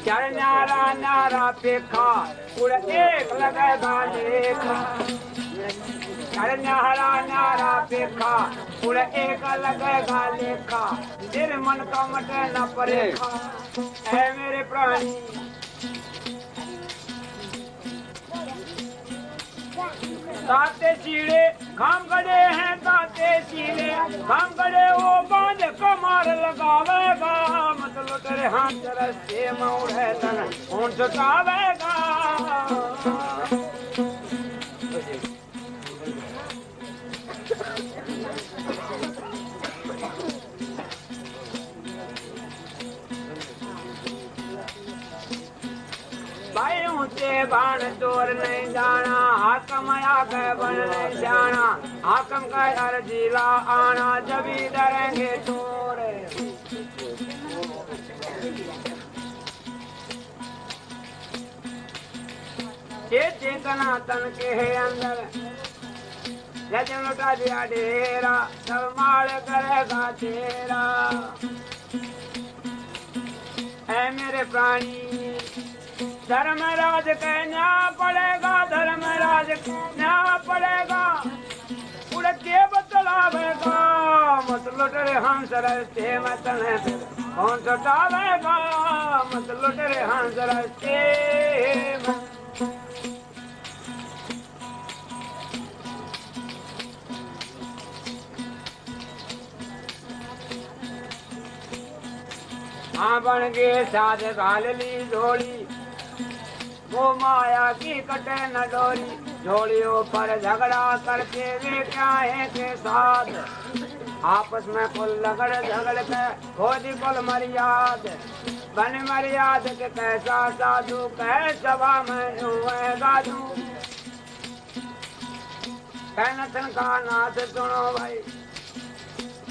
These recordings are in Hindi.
चल न्यारा न्यारा पेखा उड़ एक लगेगा देखा चल न्यारा न्यारा पेखा उड़ एक लगेगा लेखा तेरे मन का मटे न परेखा है मेरे प्राणी ताते सीढ़े खाम गड़े हैं ताते सीढ़े खाम गड़े वो बांध कमार लगावेगा मतलब तेरे हाथ रस्ते मोड़ है तन कौन छुटावेगा भाई ऊंचे बाण चोर नहीं जाना हाकम आगे बन नहीं जाना हाकम का यार जिला आना जब ही डरेंगे चोर ये चेतना तन के है अंदर जज लुटा दिया डेरा सब माल करेगा तेरा है मेरे प्राणी धर्मराज कहना पड़ेगा धर्मराज कहना पड़ेगा उड़ के बतलावेगा मत लुटरे हंस रस्ते मतन कौन छुटावेगा मत लुटरे हंस रस्ते हाँ बन गए साध घाल ली झोली वो माया की कटे न डोरी झोलियों पर झगड़ा करके वे क्या है के साथ आपस में कुल लगड़ झगड़ के खोजी कुल मर्याद बन मर्याद के कैसा साधु कह सभा में गाधू कहनथन का नाथ सुनो भाई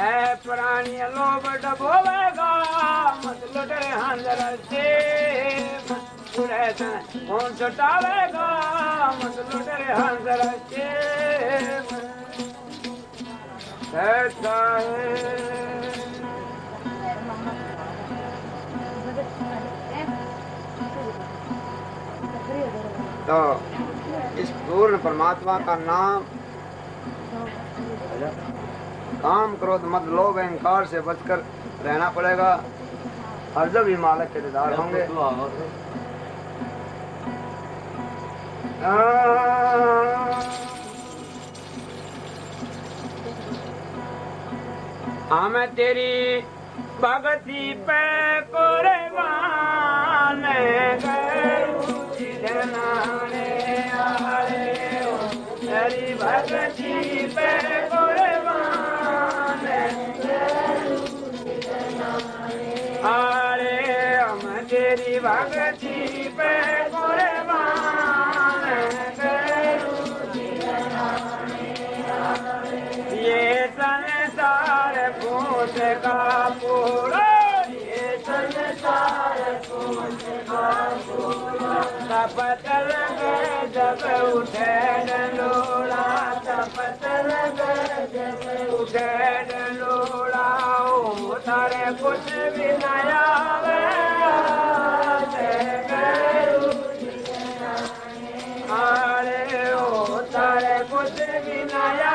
ऐ प्राणी लोभ डबोवेगा मत लुटे हंजर से कौन छुटावेगा मत लुटे हंजर से ऐसा है तो इस पूर्ण परमात्मा का नाम काम क्रोध मद लोभ अहंकार से बचकर रहना पड़ेगा और जब ही मालक के दीदार होंगे। मैं तेरी भगती पे कुर्बान तेरी भगती पे अरे हम तेरी भगती पे कुर्बान ये संसार पूछ का पूरा ये संसार पूछ का पूरा तपत लगे जब उठे डलोड़ा तपत लगे जब उठे डलोड़ा तारे कुछ भी नया अरे ओ तारे कुछ भी नया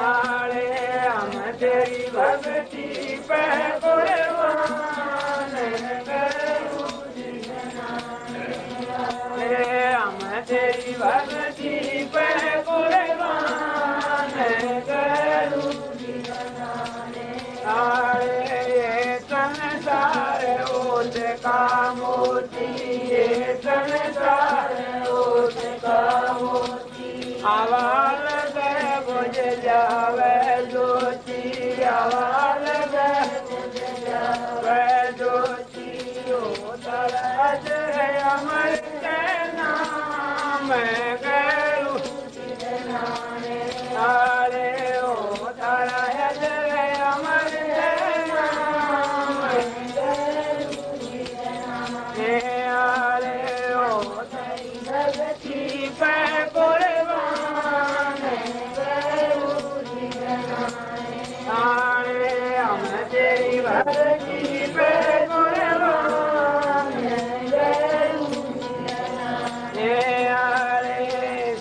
अरे हम तेरी भक्ति पे कुर्बान हम तेरी भक्ति पे कुर्बान अरे संसार ओट का मोती ये संसार ओट का मोती आवाज बुझ जावे ज्योति आवाज बुझ जावे ज्योति ओ तरज है अमर के नाम गरु अरे ओ तरज है अमर के नाम अरे ओ तेरी भक्ति पे कुर्बान अरे तेरी भक्ति पे कुर्बान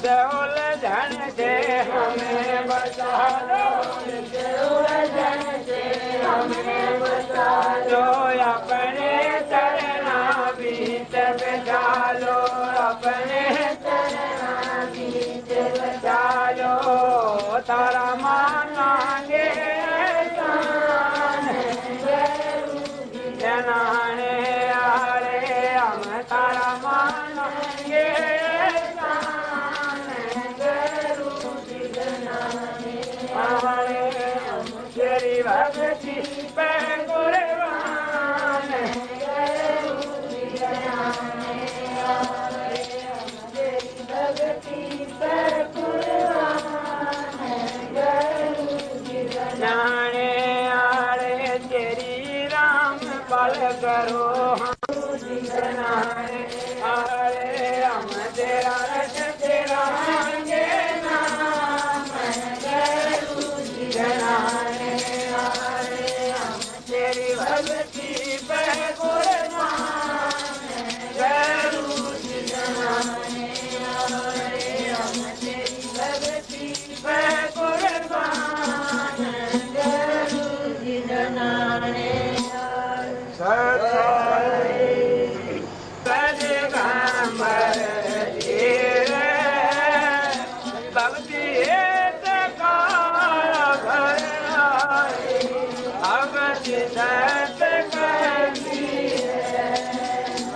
उलझन से हमें बचा दो उलझन से हमें बचा दो अपने चरना बीच बचा लो अपने चरना बीच बचा लो तारा मानांगे जनाने आरे हम तारा मानांगे तेरी भक्ति पे कुर्बान तेरी भक्ति पे कुर्बान जाने आरे तेरी राम पल करो हम आरे हम तेरा रस तेरा मांगे नाम जनाने आरे हम तेरी भक्ति पे कुर्बान गुरु जनाने आरे हम तेरी भक्ति पे कुर्बान गुरु जनाने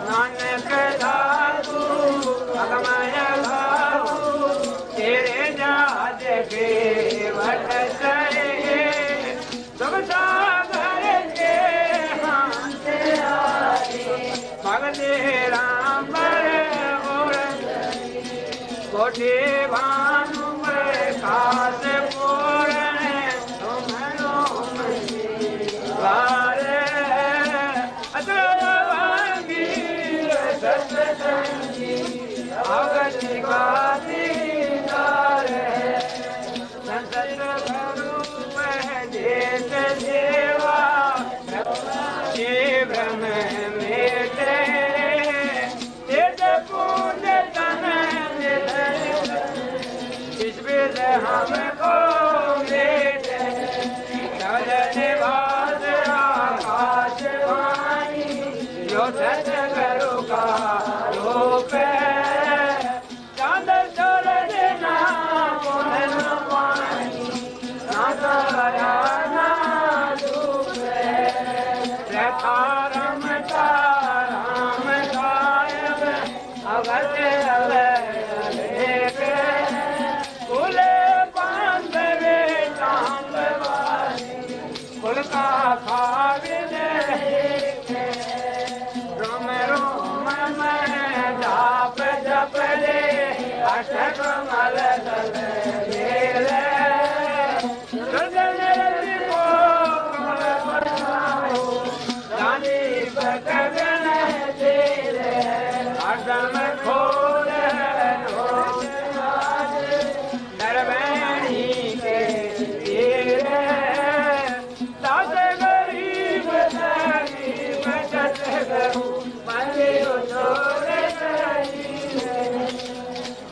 नानक दादू अगमय भाऊ तेरे जाज के वट चढ़े सब सागर के हाथ आए भगते राम और कोठे भानु खास पूर्ण वारे अगति का दीदार संत स्वरूप देश सेवा ये ब्रह्म मेटे तेज पूज तन इस बीच हमको मेटे चलने बाद आकाश वाणी जो सतगुरु का रूप राम राम साहेब अवध कुल बांधवे कुल का खावे रोम रोम में जाप जप ले अष्ट कमल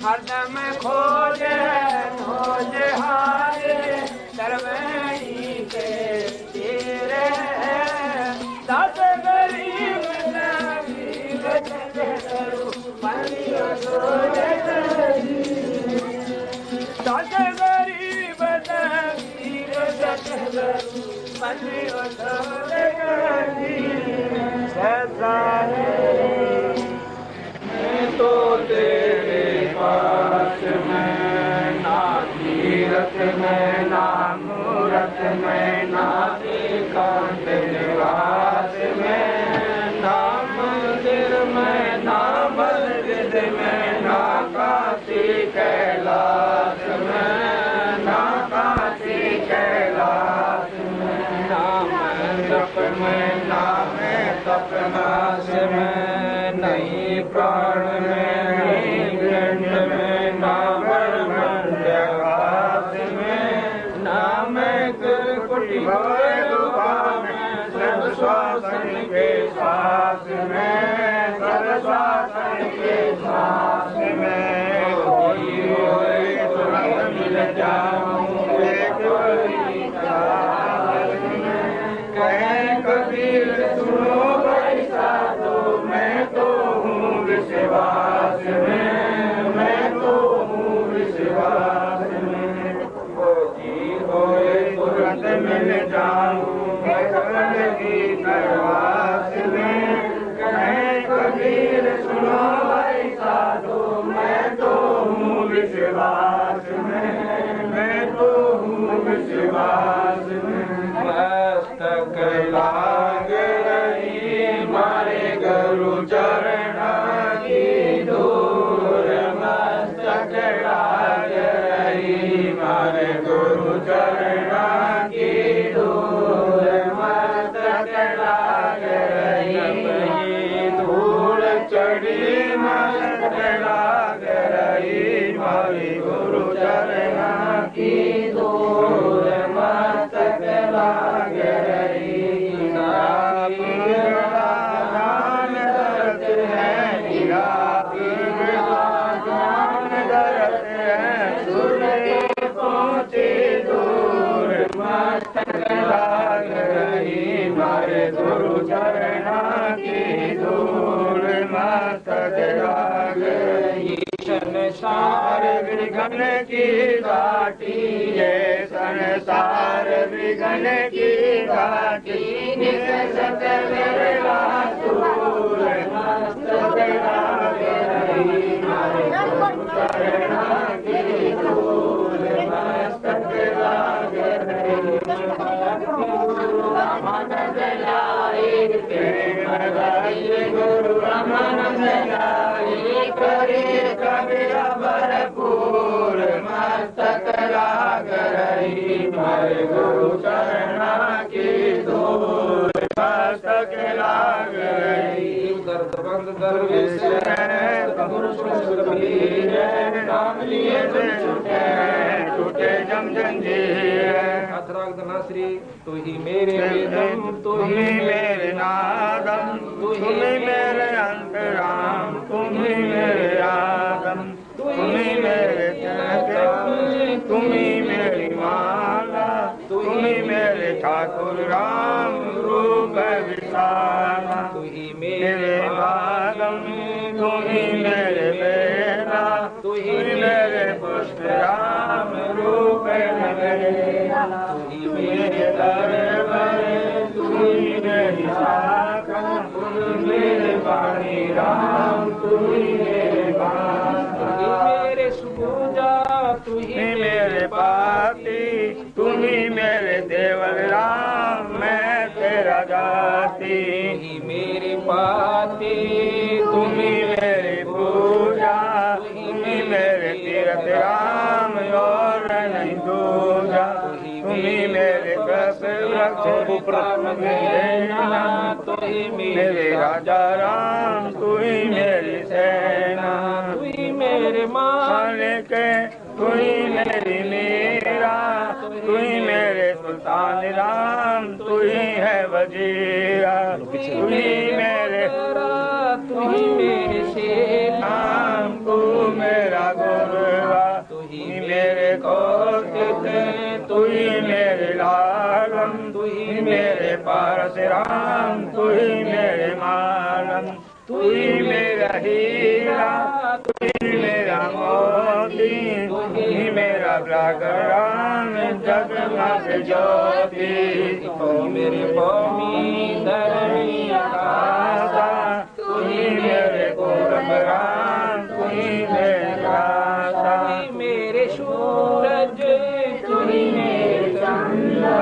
हरदम खोज खोज हारे सर्वणी के तेरे दस गरीब दस गरीब तो तेरे पास में ना तीरथ में ना मूरत में ना एकांत निवास में ना मंदिर में ना मस्जिद में ना काशी कैलाश में ना काशी कैलाश में ना मंडप में ना में तपनाश में नहीं प्राण में नहीं ग्रंथ में ना ब्रह्मण्य में ना मैं कुटी श्वासन के साथ में, सब श्वासन के साथ में कोई होए तुरंत मिल जाऊं एक बड़ी चाहत में। कहें कबीर सुनो भाई साधो, मैं तो हूँ विश्वास में, मैं तो हूँ विश्वास में। वो जी होए तुरंत मिल जाऊं की करवास में। कहें कबीर सुनो भाई साधो, मैं तो हूँ विश्वास में, मैं तो हूँ विश्वास में। मस्तक लाग रही मारे गुरु चरण की धूल, मस्तक लाग रही मारे गुरु चरण की धूल, चढ़ी मस्तक लाग रही मारी गुरु चरण की धूल, मस्तक लाग रही। ध्यान दरत है, ध्यान दरत है, सूर्य पहुँचे दूर, मस्तक लाग रही मारे गुरु चरण की धूल, मस्तक लाग रही। संसार विघ्न की घाटी है, संसार विघ्न की घाटी, निकट विरला दूर, मस्तक लाग रही मारे गुरु चरण की धूल, मस्तक लाग रही। आनंद लाई प्रेम गाई गुरु आनंद लाई, करे कबीरा भरपूर, मस्तक लाग रही मारे गुरु चरण की धूल, मस्तक लाग रही। दर्द दरवेश नाम लिए टूटे जम जंजीर। श्री तू ही मेरे वेदम, तू ही मेरे नादम, तू ही मेरे अंतराम, तुम ही मेरे आदम, तुम ही मेरे जगत, तुम ही मेरी माला, तुम ही मेरे ठाकुर राम रूप विशाला। तू ही मेरे बादम, तू ही मेरे बेला, तू ही मेरे पुष्प राम रूप नगेला। तू ही मेरे दरबार, तू ही मेरी शाखा, तू ही मेरे वाणी राम, तू ही मेरे बासा, मेरे सुपूजा, तू ही मेरे पाती, तू ही मेरे देवर राम, मैं तेरा जाति। तू ही मेरे पाती, तुम ही मेरी पूजा, तू ही मेरे तीर्थ राम, और नहीं दूजा। तुम ही मेरे कस वृक्ष देना, तू ही मेरे राजा राम, तू ही मेरी सेना, तू ही मेरे मालिक, तू ही मेरी मीरा, तू ही मेरे सुल्तान राम, तू ही है वजीरा। तू ही मेरे तू ही मेरे शेर राम, तू मेरा गुरुआ, तू ही मेरे कौशिक, तू ही मेरे लालम, तू ही मेरे पारस राम, तू ही मेरे मालम, तू ही मेरा हीरा, तू ही मेरा मोती, तू ही मेरा राम, जगमग ज्योति। तू मेरे भूमि धरणी आकाशा, तू ही मेरे पूरब राम, तू ही मेरे राजा, मेरे सूरज, तू ही मेरे चंद्र,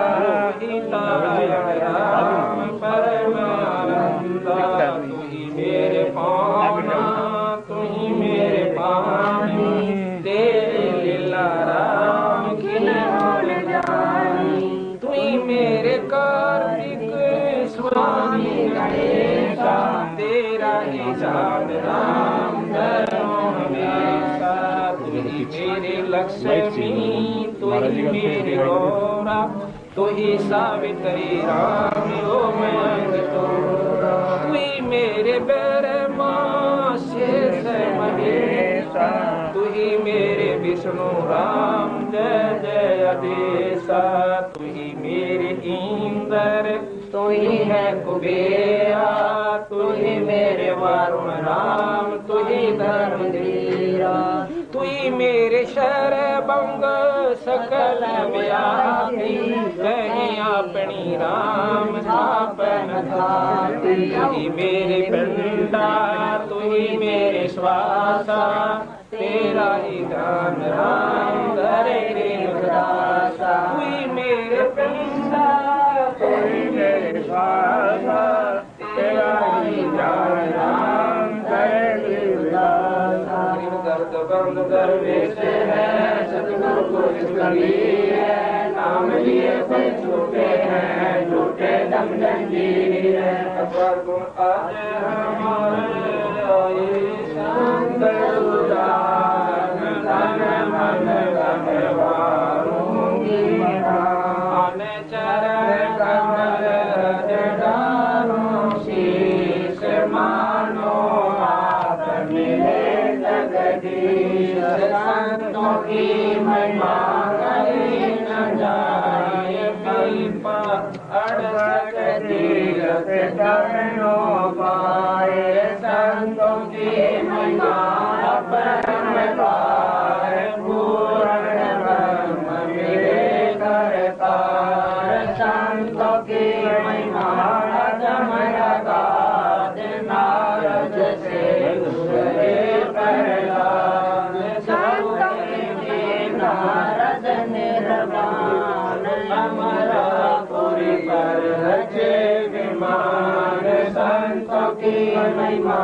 राम परमानंद। तू ही मेरे पाना, तू ही मेरे पानी, तेरे लीला राम की न भूल जानी। तू ही मेरे कार्तिक स्वामी गणेशा, तेरा ही जाप राम धरो हमेशा। तू ही मेरे लक्ष्मी, तू ही मेरे गौरा, तू ही सावित्री राम ओ मैं तोरा, तू ही मेरे ब्रह्मा शेष महेशा, तू ही मेरे विष्णु राम जय जय अधीशा, तू ही मेरे इंद्र तू ही है कुबेरा, तू ही मेरे वरुण राम तू ही धर्मधीरा, तू ही मेरे शरभंग सकल व्यापी, कहीं अपनी राम आपन धाती, तू ही मेरे पिंडा तू ही मेरे श्वासा, तेरा ही ध्यान राम धरे दासा, तू ही मेरे पिंडा तू ही मेरे श्वासा, तेरा ही ध्यान राम धरे दासा। दर्द बंद दरवेश है सतगुरु को कबीर है, नाम लिए कोई छूटे हैं झूठे दम जंजीर है, अपर गुण आज हमारे आए संत उदार, तन मन गंवारूंगी आने चरण कमल डालो, शीश मानो आप मिले जगदीश, संतों की महिमा कहीं न जाए, पीपा अड़सठ तीरथ करनो पाए, संतों की महिमा अपरम पार, पूर्ण ब्रह्म मिले करतार, संतों की महिमा अगम अगाध, नारद से प्रहलाद, नारद निर्वाण, अमरापुरी पर रचे विमान, संतों की महिमा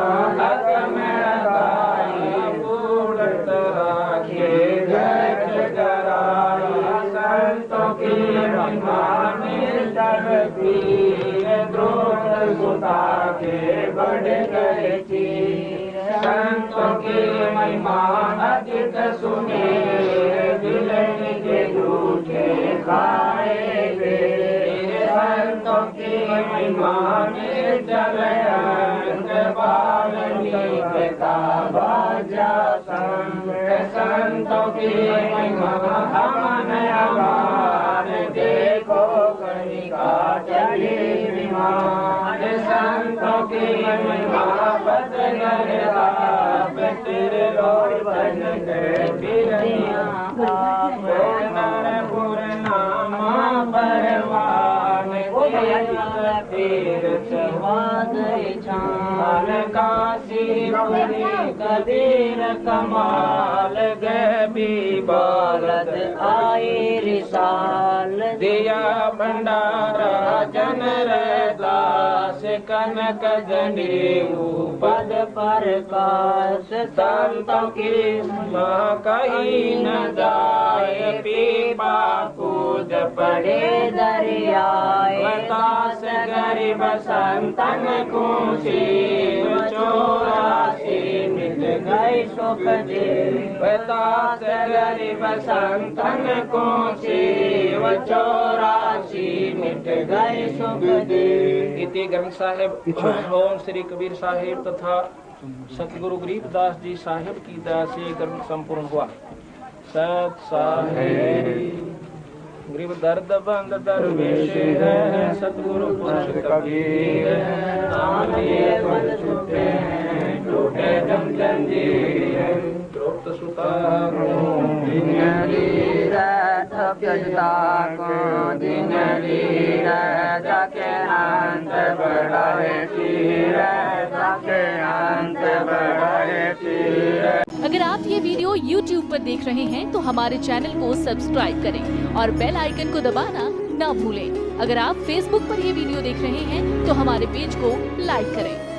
अगम अगाध, पूर्ण राखे जग कराई, संतों की महिमा निर्जल पीर, द्रोण सुता के बढ़ गए चीर, संतों की महिमा अधिक सुने, बिलन के झूठे खाए वे, संतों की महिमा निर्जल अंग, बालनी का बाजा संग, संतों की महिमा अमन अमान, देखो कनिका चली विमान, संतों की महिमा बदल राप, तेरे लोग बन गए बिरनिया आप, नरपुर नामा परवान, तीर्थ वाद छान, काशीपुरी कबीर कमाल, गबी बालद आए रिसाल, दिया भंडारा जन दास, कनक जनेऊ पद प्रकाश, संतों की माँ कहीं न जाए, पीपा कूद पड़े दरियाए, बतास गरीब संतन को शिव 84 मिट गए सुख देव, बतास गरीब संतन को शिव 84 मिट गए सुख देव। इति ग्रंथ साहिब ओम श्री कबीर साहिब तथा सतगुरु गरीबदास जी साहिब की दया से ग्रंथ संपूर्ण हुआ। सत साहिब गरीब दर्द बंद दरवेश है, सतगुरु पुरुष कबीर है, नाम लिए मन छूटे हैं टूटे जम जंजीर है, द्रोप्त सुता को दिन लीर जजता को दिन लीर, जाके अंत बढ़ाए तीर, जाके अंत बढ़ाए तीर। अगर आप ये वीडियो YouTube पर देख रहे हैं तो हमारे चैनल को सब्सक्राइब करें और बेल आइकन को दबाना ना भूलें। अगर आप Facebook पर ये वीडियो देख रहे हैं तो हमारे पेज को लाइक करें।